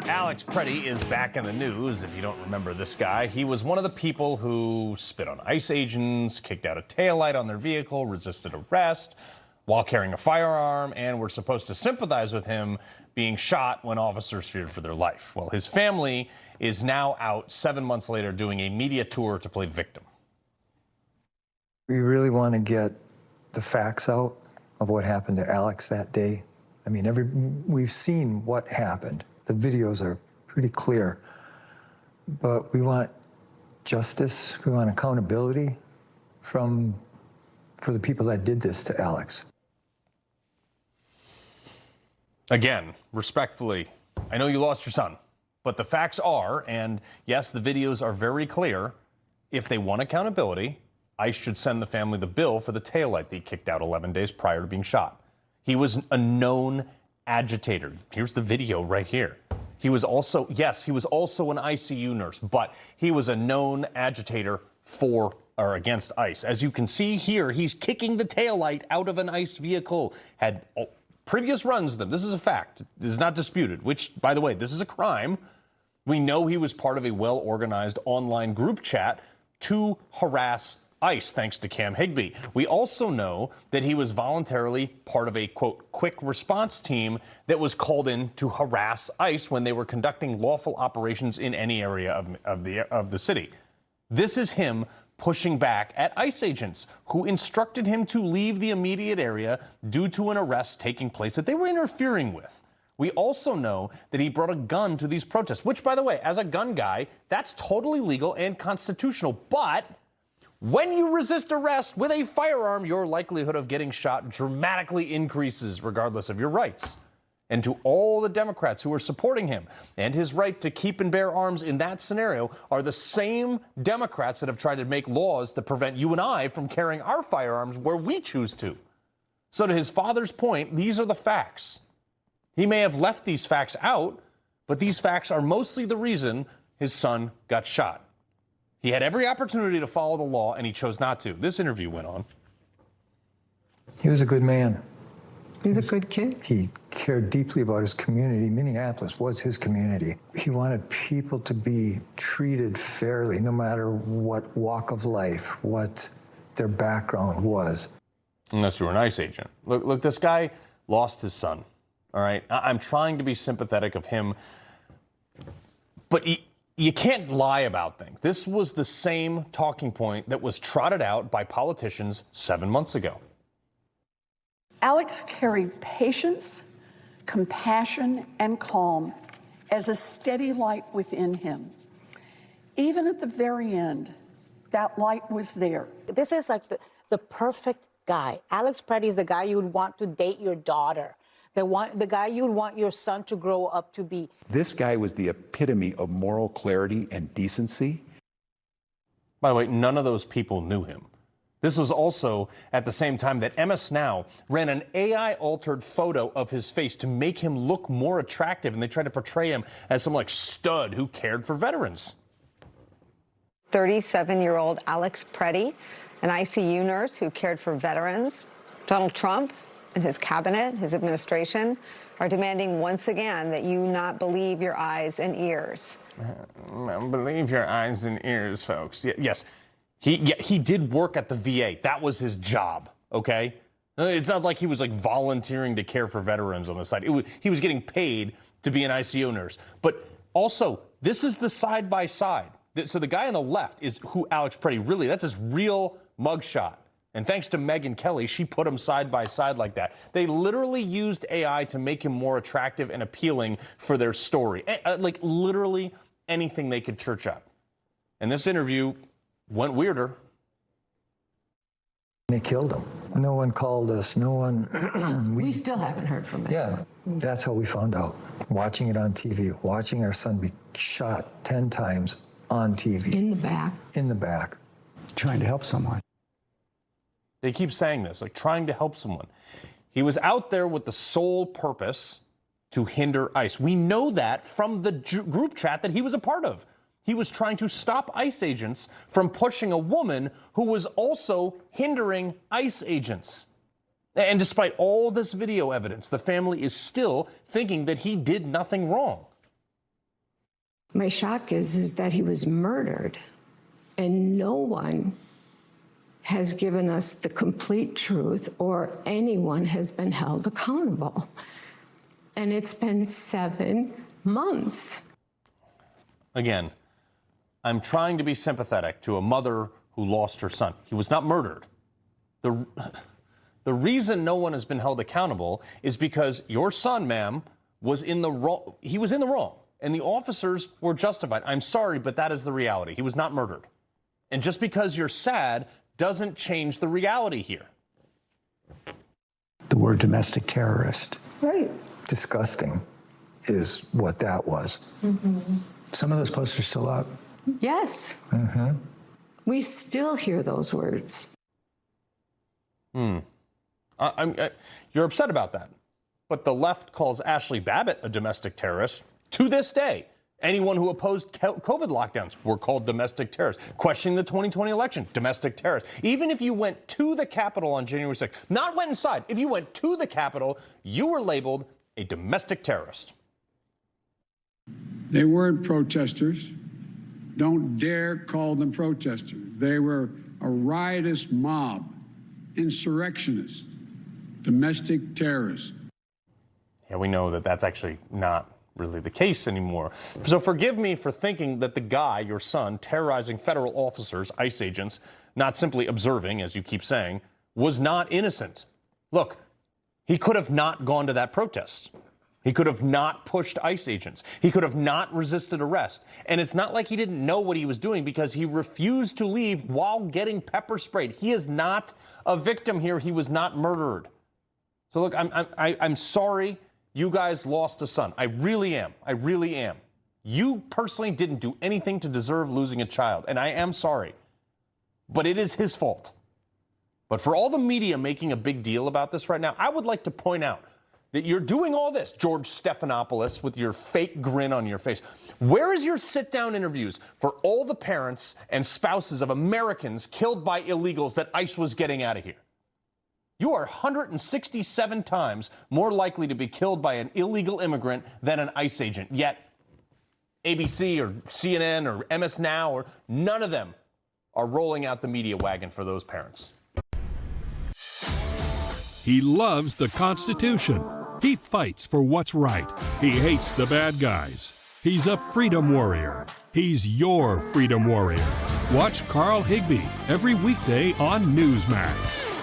Alex Pretti is back in the news. If you don't remember this guy, he was one of the people who spit on ICE agents, kicked out a taillight on their vehicle, resisted arrest while carrying a firearm, and were supposed to sympathize with him being shot when officers feared for their life. Well, his family is now out 7 months later doing a media tour to play victim. We really want to get the facts out of what happened to Alex that day. I mean, we've seen what happened. The videos are pretty clear, but we want justice, we want accountability for the people that did this to Alex. Again, respectfully, I know you lost your son, but the facts are, and yes, the videos are very clear, if they want accountability, ICE should send the family the bill for the taillight that he kicked out 11 days prior to being shot. He was a known agitator. Here's the video right here. He was also, yes, he was also an ICU nurse, but he was a known agitator for or against ICE. As you can see here, he's kicking the taillight out of an ICE vehicle. Had previous runs with them. This is a fact. This is not disputed, which, by the way, this is a crime. We know he was part of a well-organized online group chat to harass ICE, thanks to Cam Higbie. We also know that he was voluntarily part of a, quote, quick response team that was called in to harass ICE when they were conducting lawful operations in any area of the city. This is him pushing back at ICE agents who instructed him to leave the immediate area due to an arrest taking place that they were interfering with. We also know that he brought a gun to these protests, which, by the way, as a gun guy, that's totally legal and constitutional, but when you resist arrest with a firearm, your likelihood of getting shot dramatically increases regardless of your rights. And to all the Democrats who are supporting him and his right to keep and bear arms in that scenario are the same Democrats that have tried to make laws to prevent you and I from carrying our firearms where we choose to. So to his father's point, these are the facts. He may have left these facts out, but these facts are mostly the reason his son got shot. He had every opportunity to follow the law, and he chose not to. This interview went on. He was a good man. He's a good kid. He cared deeply about his community. Minneapolis was his community. He wanted people to be treated fairly, no matter what walk of life, what their background was. Unless you were an ICE agent. Look, this guy lost his son, all right? I'm trying to be sympathetic of him, but you can't lie about things. This was the same talking point that was trotted out by politicians 7 months ago. Alex carried patience, compassion, and calm as a steady light within him. Even at the very end, that light was there. This is like the perfect guy. Alex Pretti is the guy you would want to date your daughter. The guy you would want your son to grow up to be. This guy was the epitome of moral clarity and decency. By the way, none of those people knew him. This was also at the same time that MS Now ran an AI-altered photo of his face to make him look more attractive, and they tried to portray him as some like stud who cared for veterans. 37-year-old Alex Pretti, an ICU nurse who cared for veterans. Donald Trump and his cabinet, his administration, are demanding once again that you not believe your eyes and ears. Believe your eyes and ears, folks. Yes, he did work at the VA. That was his job, okay? It's not like he was like volunteering to care for veterans on the side. He was getting paid to be an ICU nurse. But also, this is the side-by-side. So the guy on the left is who Alex Pretti really, that's his real mugshot. And thanks to Megyn Kelly, she put him side by side like that. They literally used AI to make him more attractive and appealing for their story. Like literally anything they could church up. And this interview went weirder. They killed him. No one called us. No one. We still haven't heard from him. Yeah, that's how we found out. Watching it on TV, watching our son be shot 10 times on TV. In the back. In the back. Trying to help someone. They keep saying this, like trying to help someone. He was out there with the sole purpose to hinder ICE. We know that from the group chat that he was a part of. He was trying to stop ICE agents from pushing a woman who was also hindering ICE agents. And despite all this video evidence, the family is still thinking that he did nothing wrong. My shock is that he was murdered, and no one has given us the complete truth or anyone has been held accountable. And it's been 7 months. Again, I'm trying to be sympathetic to a mother who lost her son. He was not murdered. The reason no one has been held accountable is because your son, ma'am, was in the wrong. He was in the wrong, and the officers were justified. I'm sorry, but that is the reality. He was not murdered. And just because you're sad doesn't change the reality here. The word domestic terrorist. Right. Disgusting is what that was. Some of those posts are still up. Yes. We still hear those words. You're upset about that. But the left calls Ashley Babbitt a domestic terrorist to this day. Anyone who opposed COVID lockdowns were called domestic terrorists. Questioning the 2020 election, domestic terrorists. Even if you went to the Capitol on January 6th, not went inside, if you went to the Capitol, you were labeled a domestic terrorist. They weren't protesters. Don't dare call them protesters. They were a riotous mob, insurrectionists, domestic terrorists. Yeah, we know that that's actually not really the case anymore. So forgive me for thinking that the guy, your son, terrorizing federal officers, ICE agents, not simply observing, as you keep saying, was not innocent. Look, he could have not gone to that protest. He could have not pushed ICE agents. He could have not resisted arrest. And it's not like he didn't know what he was doing because he refused to leave while getting pepper sprayed. He is not a victim here. He was not murdered. So look, I'm sorry you guys lost a son. I really am. I really am. You personally didn't do anything to deserve losing a child, and I am sorry. But it is his fault. But for all the media making a big deal about this right now, I would like to point out that you're doing all this, George Stephanopoulos, with your fake grin on your face. Where is your sit-down interviews for all the parents and spouses of Americans killed by illegals that ICE was getting out of here? You are 167 times more likely to be killed by an illegal immigrant than an ICE agent. Yet ABC or CNN or MS Now or none of them are rolling out the media wagon for those parents. He loves the Constitution. He fights for what's right. He hates the bad guys. He's a freedom warrior. He's your freedom warrior. Watch Carl Higbie every weekday on Newsmax.